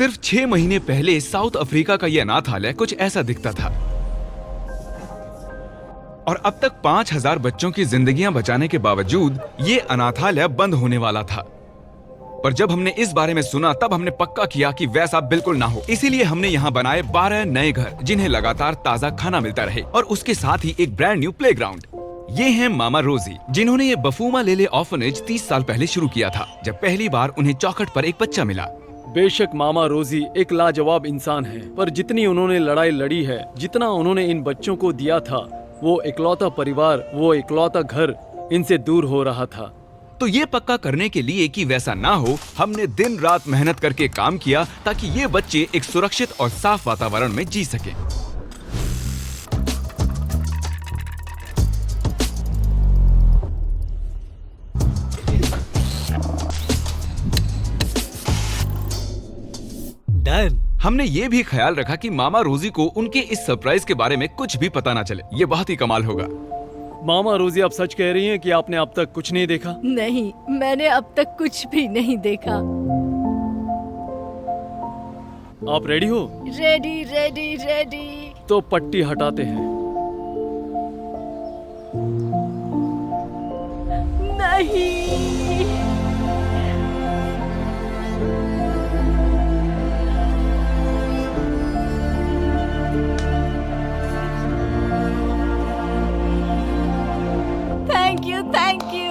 सिर्फ 6 महीने पहले साउथ अफ्रीका का यह अनाथालय कुछ ऐसा दिखता था और अब तक 5000 बच्चों की जिंदगियां बचाने के बावजूद ये अनाथालय बंद होने वाला था। पर जब हमने इस बारे में सुना तब हमने पक्का किया कि वैसा बिल्कुल ना हो। इसीलिए हमने यहाँ बनाए 12 नए घर जिन्हें लगातार ताज़ा खाना मिलता रहे और उसके साथ ही एक ब्रांड न्यू प्लेग्राउंड। ये हैं मामा रोजी, जिन्होंने ये बफूमा लेले ऑर्फनेज 30 साल पहले शुरू किया था, जब पहली बार उन्हें चौखट पर एक बच्चा मिला। बेशक मामा रोजी एक लाजवाब इंसान है, पर जितनी उन्होंने लड़ाई लड़ी है, जितना उन्होंने इन बच्चों को दिया था, वो इकलौता परिवार, वो इकलौता घर इनसे दूर हो रहा था। तो ये पक्का करने के लिए कि वैसा ना हो, हमने दिन रात मेहनत करके काम किया ताकि ये बच्चे एक सुरक्षित और साफ वातावरण में जी सकें। हमने ये भी ख्याल रखा कि मामा रोजी को उनके इस सरप्राइज के बारे में कुछ भी पता ना चले। ये बहुत ही कमाल होगा। मामा रोजी, आप सच कह रही हैं कि आपने अब तक कुछ नहीं देखा? नहीं, मैंने अब तक कुछ भी नहीं देखा। आप रेडी हो? Ready ready ready. तो पट्टी हटाते हैं। नहीं। Thank you.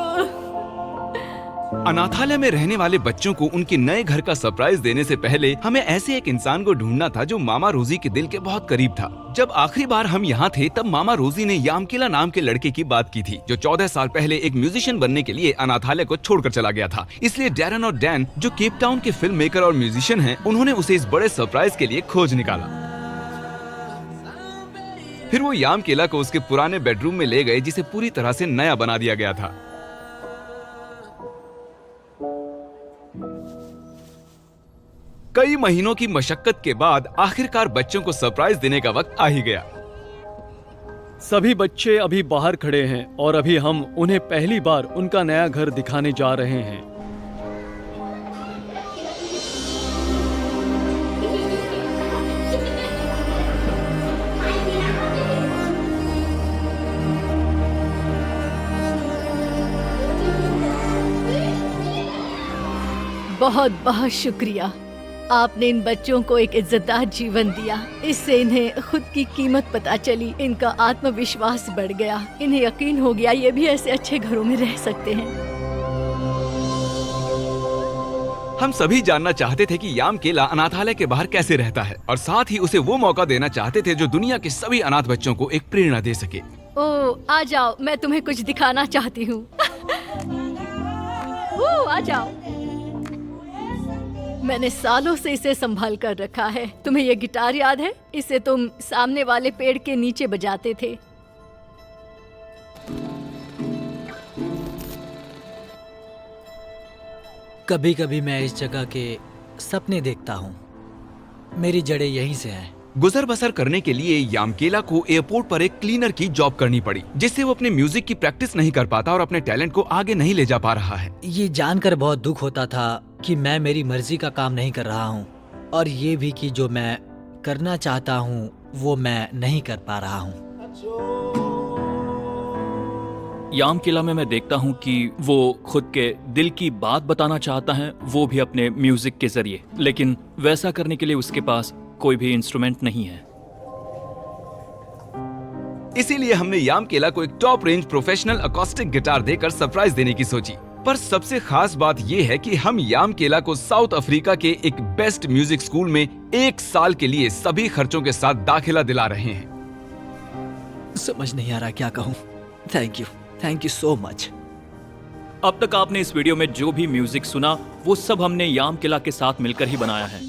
अनाथालय में रहने वाले बच्चों को उनके नए घर का सरप्राइज देने से पहले हमें ऐसे एक इंसान को ढूंढना था जो मामा रोजी के दिल के बहुत करीब था। जब आखिरी बार हम यहाँ थे तब मामा रोजी ने यामकिला नाम के लड़के की बात की थी, जो 14 साल पहले एक म्यूजिशियन बनने के लिए अनाथालय को छोड़कर चला गया था। इसलिए डैरन और डैन, जो केप टाउन के फिल्म मेकर और म्यूजिशियन हैं, उन्होंने उसे इस बड़े सरप्राइज के लिए खोज निकाला। फिर वो यामकिला को उसके पुराने बेडरूम में ले गए, जिसे पूरी तरह से नया बना दिया गया था। कई महीनों की मशक्कत के बाद आखिरकार बच्चों को सरप्राइज देने का वक्त आ ही गया। सभी बच्चे अभी बाहर खड़े हैं और अभी हम उन्हें पहली बार उनका नया घर दिखाने जा रहे हैं। बहुत बहुत शुक्रिया। आपने इन बच्चों को एक इज्जतदार जीवन दिया। इससे इन्हें खुद की कीमत पता चली, इनका आत्मविश्वास बढ़ गया, इन्हें यकीन हो गया ये भी ऐसे अच्छे घरों में रह सकते हैं। हम सभी जानना चाहते थे कि यामकिला अनाथालय के बाहर कैसे रहता है और साथ ही उसे वो मौका देना चाहते थे जो दुनिया के सभी अनाथ बच्चों को एक प्रेरणा दे सके। ओह, आ जाओ, मैं तुम्हें कुछ दिखाना चाहती हूँ। आ जाओ। मैंने सालों से इसे संभाल कर रखा है। तुम्हें ये गिटार याद है? इसे तुम सामने वाले पेड़ के नीचे बजाते थे। कभी कभी मैं इस जगह के सपने देखता हूँ। मेरी जड़ें यहीं से हैं। गुजर बसर करने के लिए यामकिला को एयरपोर्ट पर एक क्लीनर की जॉब करनी पड़ी, जिससे वो अपने म्यूजिक की प्रैक्टिस नहीं कर पाता और अपने टैलेंट को आगे नहीं ले जा पा रहा है। ये जानकर बहुत दुख होता था कि मैं मेरी मर्जी का काम नहीं कर रहा हूँ, और ये भी कि जो मैं करना चाहता हूँ वो मैं नहीं कर पा रहा हूँ। यामकिला में मैं देखता हूँ कि वो खुद के दिल की बात बताना चाहता है, वो भी अपने म्यूजिक के जरिए, लेकिन वैसा करने के लिए उसके पास कोई भी इंस्ट्रूमेंट नहीं है। इसीलिए हमने यामकिला को एक top range professional acoustic guitar देकर सरप्राइज देने की सोची। पर सबसे खास बात ये है कि हम यामकिला को साउथ अफ्रीका के एक बेस्ट म्यूजिक स्कूल में 1 साल के लिए सभी खर्चों के साथ दाखिला दिला रहे हैं। समझ नहीं आ रहा क्या कहूँ। Thank you so much. अब तक आपने इस वीडियो में जो भी म्यूजिक सुना वो सब हमने यामकिला के साथ मिलकर ही बनाया है।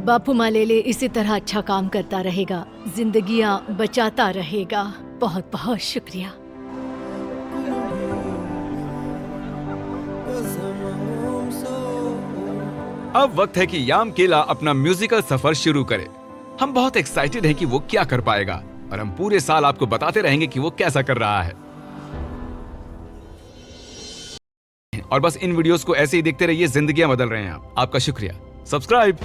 बापू मालेले इसी तरह अच्छा काम करता रहेगा, जिंदगियां बचाता रहेगा। बहुत बहुत शुक्रिया। अब वक्त है कि याम केला अपना म्यूजिकल सफर शुरू करे। हम बहुत एक्साइटेड हैं कि वो क्या कर पाएगा और हम पूरे साल आपको बताते रहेंगे कि वो कैसा कर रहा है। और बस इन वीडियोस को ऐसे ही देखते रहिए, जिंदगियां बदल रहे हैं आप। आपका शुक्रिया। सब्सक्राइब।